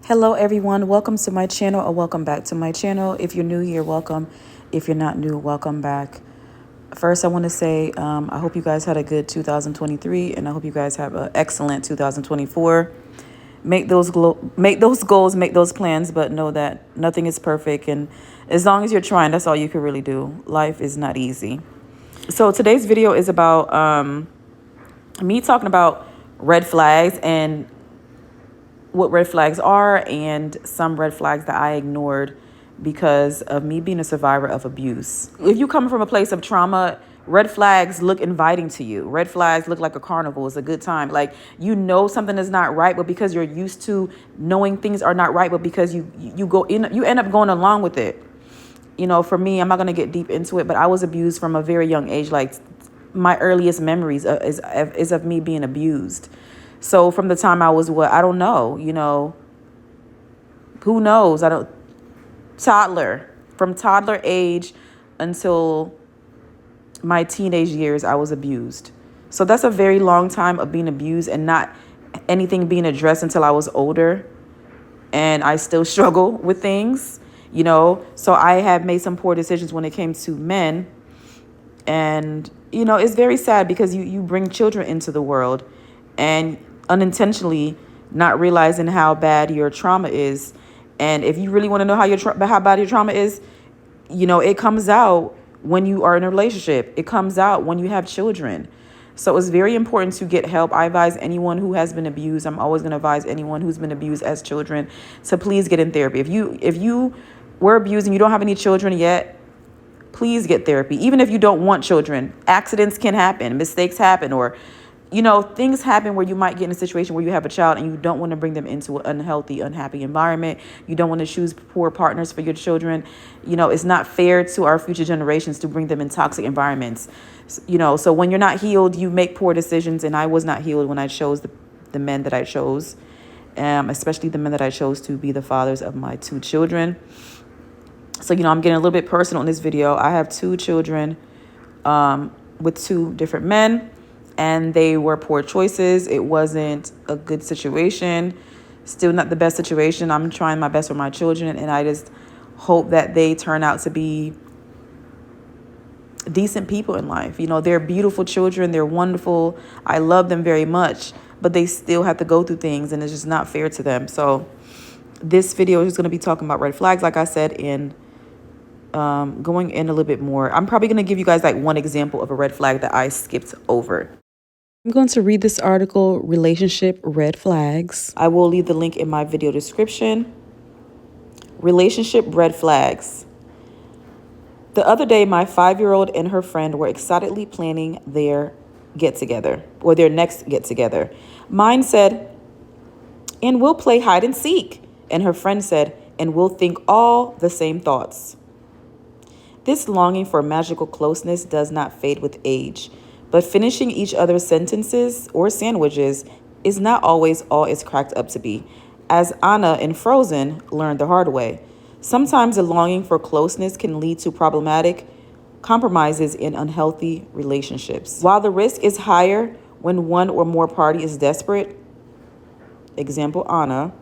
Hello everyone, welcome to my channel or welcome back to my channel. If you're new here, welcome. If you're not new, welcome back. First, I want to say I hope you guys had a good 2023 and I hope you guys have an excellent 2024. Make those goals, make those plans, but know that nothing is perfect, and as long as you're trying, that's all you can really do. Life is not easy. So today's video is about me talking about red flags and what red flags are and some red flags that I ignored because of me being a survivor of abuse. If you come from a place of trauma, red flags look inviting to you. Red flags look like a carnival. It's a good time. Like, you know something is not right, but because you're used to knowing things are not right, but because you end up going along with it. You know, for me, I'm not going to get deep into it, but I was abused from a very young age. Like, my earliest memories is of me being abused. So from the time I was I don't know, who knows? From toddler age until my teenage years, I was abused. So that's a very long time of being abused and not anything being addressed until I was older. And I still struggle with things, So I have made some poor decisions when it came to men. And, it's very sad because you bring children into the world and unintentionally not realizing how bad your trauma is. And if you really want to know how bad your trauma is, it comes out when you are in a relationship. It comes out when you have children. So it's very important to get help. I advise anyone who has been abused. I'm always going to advise anyone who's been abused as children to please get in therapy. If you were abused and you don't have any children yet, please get therapy. Even if you don't want children, accidents can happen, mistakes happen, or things happen where you might get in a situation where you have a child and you don't want to bring them into an unhealthy, unhappy environment. You don't want to choose poor partners for your children. It's not fair to our future generations to bring them in toxic environments. So when you're not healed, you make poor decisions. And I was not healed when I chose the men that I chose, especially the men that I chose to be the fathers of my two children. So, I'm getting a little bit personal in this video. I have two children with two different men. And they were poor choices. It wasn't a good situation. Still not the best situation. I'm trying my best for my children. And I just hope that they turn out to be decent people in life. They're beautiful children. They're wonderful. I love them very much. But they still have to go through things. And it's just not fair to them. So this video is going to be talking about red flags, like I said, and going in a little bit more. I'm probably going to give you guys like one example of a red flag that I skipped over. I'm going to read this article, Relationship Red Flags. I will leave the link in my video description. Relationship Red Flags. The other day, my 5-year-old and her friend were excitedly planning their get-together, or their next get-together. Mine said, "And we'll play hide and seek." And her friend said, "And we'll think all the same thoughts." This longing for magical closeness does not fade with age. But finishing each other's sentences or sandwiches is not always all it's cracked up to be, as Anna in Frozen learned the hard way. Sometimes the longing for closeness can lead to problematic compromises in unhealthy relationships. While the risk is higher when one or more party is desperate, example Anna,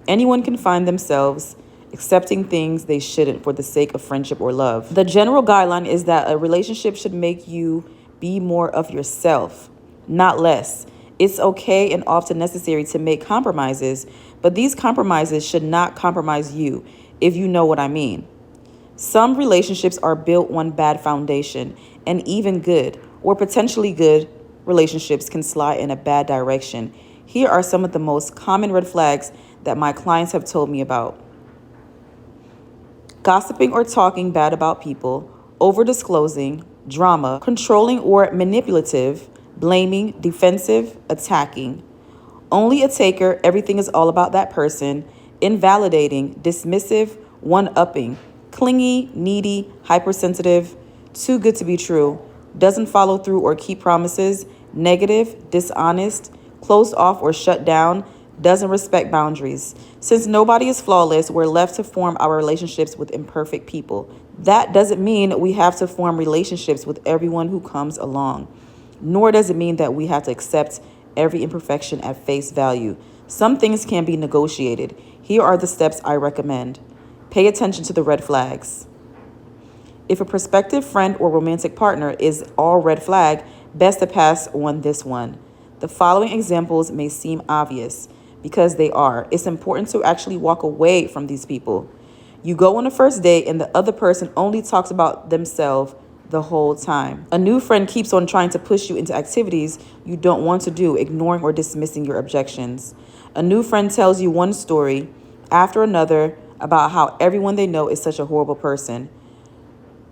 anyone can find themselves accepting things they shouldn't for the sake of friendship or love. The general guideline is that a relationship should make you be more of yourself, not less. It's okay and often necessary to make compromises, but these compromises should not compromise you, if you know what I mean. Some relationships are built on bad foundation, and even good or potentially good relationships can slide in a bad direction. Here are some of the most common red flags that my clients have told me about. Gossiping or talking bad about people, over-disclosing, drama, controlling or manipulative, blaming, defensive, attacking. Only a taker, everything is all about that person, invalidating, dismissive, one-upping, clingy, needy, hypersensitive, too good to be true, doesn't follow through or keep promises, negative, dishonest, closed off or shut down, doesn't respect boundaries. Since nobody is flawless, we're left to form our relationships with imperfect people. That doesn't mean we have to form relationships with everyone who comes along, nor does it mean that we have to accept every imperfection at face value. Some things can be negotiated. Here are the steps I recommend. Pay attention to the red flags. If a prospective friend or romantic partner is all red flag, best to pass on this one. The following examples may seem obvious because they are. It's important to actually walk away from these people. You go on a first date and the other person only talks about themselves the whole time. A new friend keeps on trying to push you into activities you don't want to do, ignoring or dismissing your objections. A new friend tells you one story after another about how everyone they know is such a horrible person.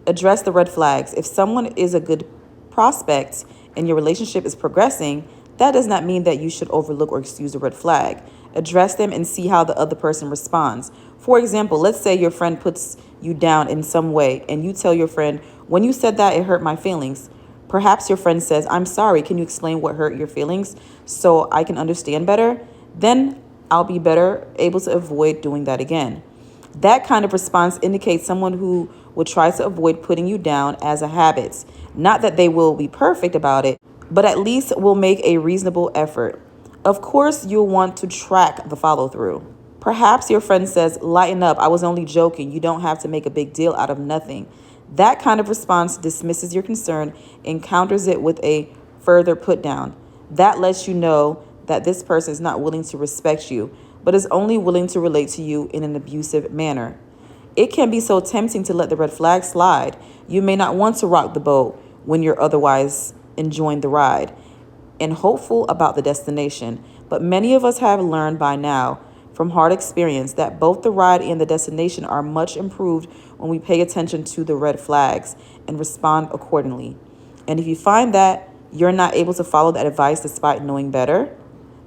Address the red flags. If someone is a good prospect and your relationship is progressing, that does not mean that you should overlook or excuse a red flag. Address them and see how the other person responds. For example, let's say your friend puts you down in some way and you tell your friend, when you said that, it hurt my feelings. Perhaps your friend says, I'm sorry, can you explain what hurt your feelings so I can understand better? Then I'll be better able to avoid doing that again. That kind of response indicates someone who will try to avoid putting you down as a habit. Not that they will be perfect about it, but at least will make a reasonable effort. Of course, you'll want to track the follow through. Perhaps your friend says, lighten up, I was only joking. You don't have to make a big deal out of nothing. That kind of response dismisses your concern and counters it with a further put down. That lets you know that this person is not willing to respect you, but is only willing to relate to you in an abusive manner. It can be so tempting to let the red flag slide. You may not want to rock the boat when you're otherwise enjoying the ride and hopeful about the destination. But many of us have learned by now from hard experience that both the ride and the destination are much improved when we pay attention to the red flags and respond accordingly. And if you find that you're not able to follow that advice despite knowing better,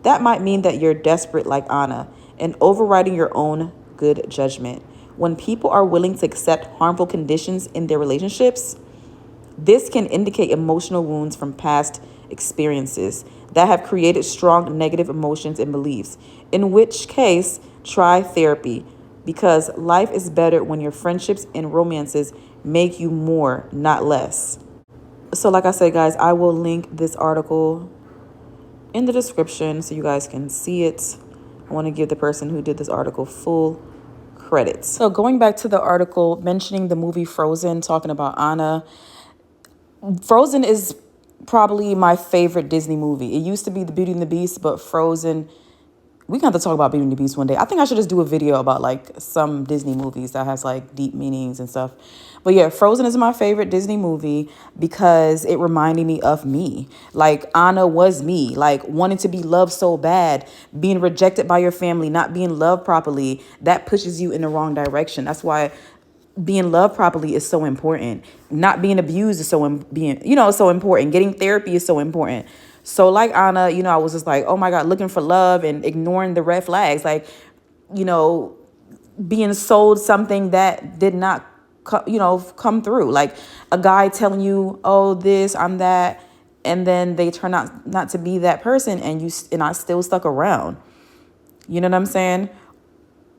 that might mean that you're desperate like Anna and overriding your own good judgment. When people are willing to accept harmful conditions in their relationships, this can indicate emotional wounds from past experiences that have created strong negative emotions and beliefs, in which case, try therapy, because life is better when your friendships and romances make you more, not less. So like I said, guys, I will link this article in the description so you guys can see it. I want to give the person who did this article full credit. So going back to the article mentioning the movie Frozen, talking about Anna, Frozen is probably my favorite Disney movie. It used to be The Beauty and the Beast, but Frozen, we got to talk about Beauty and the Beast one day. I think I should just do a video about like some Disney movies that has like deep meanings and stuff. But yeah, Frozen is my favorite Disney movie because it reminded me of me. Like Anna was me, like wanting to be loved so bad, being rejected by your family, not being loved properly. That pushes you in the wrong direction. That's why being loved properly is so important. Not being abused is so important. Getting therapy is so important. So like Anna, I was just like, oh my God, looking for love and ignoring the red flags. Like, being sold something that did not, come through. Like a guy telling you, oh, this, I'm that. And then they turn out not to be that person and I still stuck around. You know what I'm saying?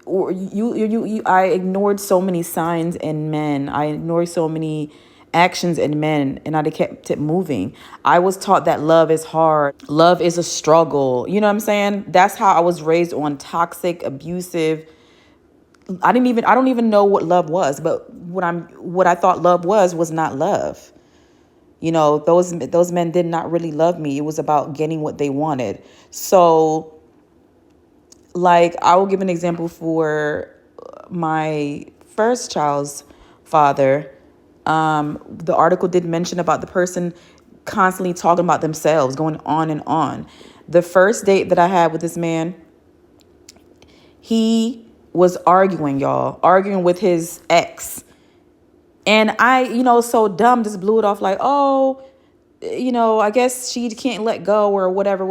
Or I ignored so many signs in men. I ignored so many actions in men, and I kept it moving. I was taught that love is hard. Love is a struggle. You know what I'm saying? That's how I was raised, on toxic, abusive. I don't even know what love was, but what I thought love was not love. Those men did not really love me. It was about getting what they wanted. So like, I will give an example for my first child's father. The article did mention about the person constantly talking about themselves, going on and on. The first date that I had with this man, he was arguing with his ex. And I, so dumb, just blew it off like, oh, I guess she can't let go or whatever.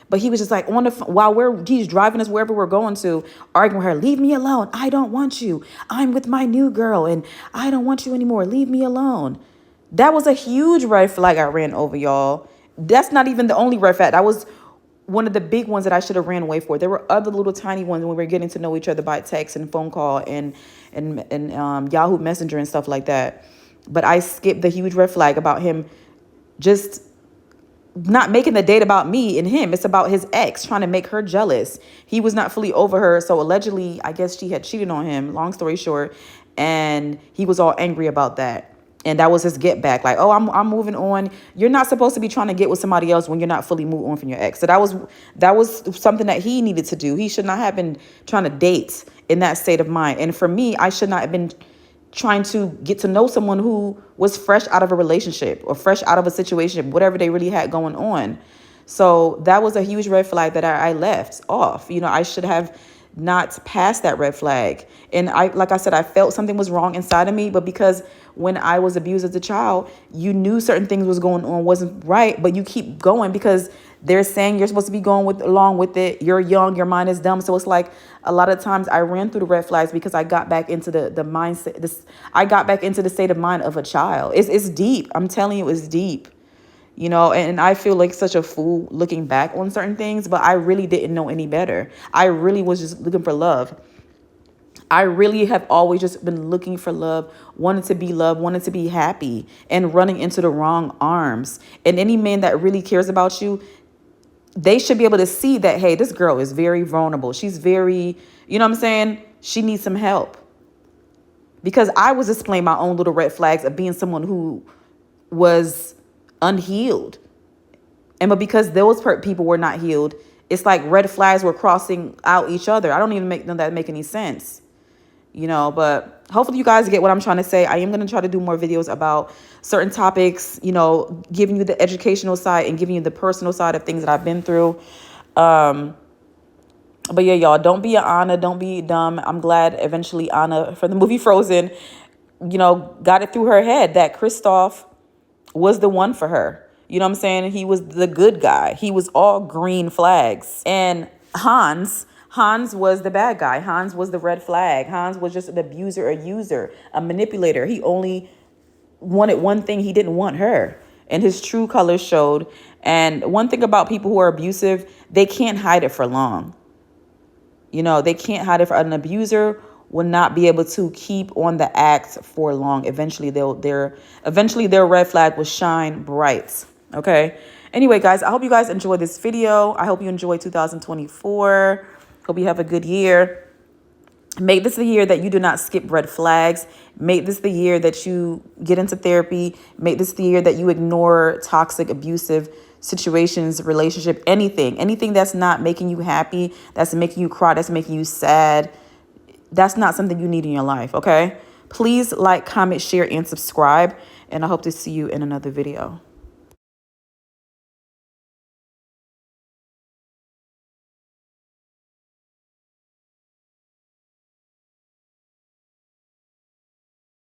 But he was just like on the phone while he's driving us wherever we're going to, arguing with her, leave me alone. I don't want you. I'm with my new girl and I don't want you anymore. Leave me alone. That was a huge red flag I ran over, y'all. That's not even the only red flag. That was one of the big ones that I should have ran away for. There were other little tiny ones when we were getting to know each other by text and phone call and Yahoo Messenger and stuff like that. But I skipped the huge red flag about him just not making the date about me and him. It's about his ex trying to make her jealous. He was not fully over her. So allegedly, I guess she had cheated on him, long story short. And he was all angry about that. And that was his get back. Like, oh, I'm moving on. You're not supposed to be trying to get with somebody else when you're not fully moved on from your ex. So that was something that he needed to do. He should not have been trying to date in that state of mind. And for me, I should not have been trying to get to know someone who was fresh out of a relationship or fresh out of a situation, whatever they really had going on. So that was a huge red flag that I left off. I should have not passed that red flag. And like I said, I felt something was wrong inside of me, but because when I was abused as a child, you knew certain things was going on, wasn't right, but you keep going because they're saying you're supposed to be going along with it. You're young, your mind is dumb. So it's like a lot of times I ran through the red flags because I got back into the mindset. I got back into the state of mind of a child. It's deep. I'm telling you, it's deep. And I feel like such a fool looking back on certain things, but I really didn't know any better. I really was just looking for love. I really have always just been looking for love, wanted to be loved, wanted to be happy, and running into the wrong arms. And any man that really cares about you, they should be able to see that, hey, this girl is very vulnerable. She's very, you know what I'm saying? She needs some help. Because I was displaying my own little red flags of being someone who was unhealed. But because those people were not healed, it's like red flags were crossing out each other. I don't even know that make any sense. But hopefully you guys get what I'm trying to say. I am going to try to do more videos about certain topics, giving you the educational side and giving you the personal side of things that I've been through. But yeah, y'all, don't be an Anna. Don't be dumb. I'm glad eventually Anna from the movie Frozen, got it through her head that Kristoff was the one for her. You know what I'm saying? He was the good guy. He was all green flags. And Hans was the bad guy. Hans was the red flag. Hans was just an abuser, a user, a manipulator. He only wanted one thing. He didn't want her. And his true colors showed. And one thing about people who are abusive, they can't hide it for long. They can't hide it for an abuser will not be able to keep on the act for long. Eventually their red flag will shine bright. Okay. Anyway, guys, I hope you guys enjoyed this video. I hope you enjoy 2024. Hope you have a good year. Make this the year that you do not skip red flags. Make this the year that you get into therapy. Make this the year that you ignore toxic, abusive situations, relationship, anything that's not making you happy, that's making you cry, that's making you sad. That's not something you need in your life. Okay. Please like, comment, share, and subscribe. And I hope to see you in another video.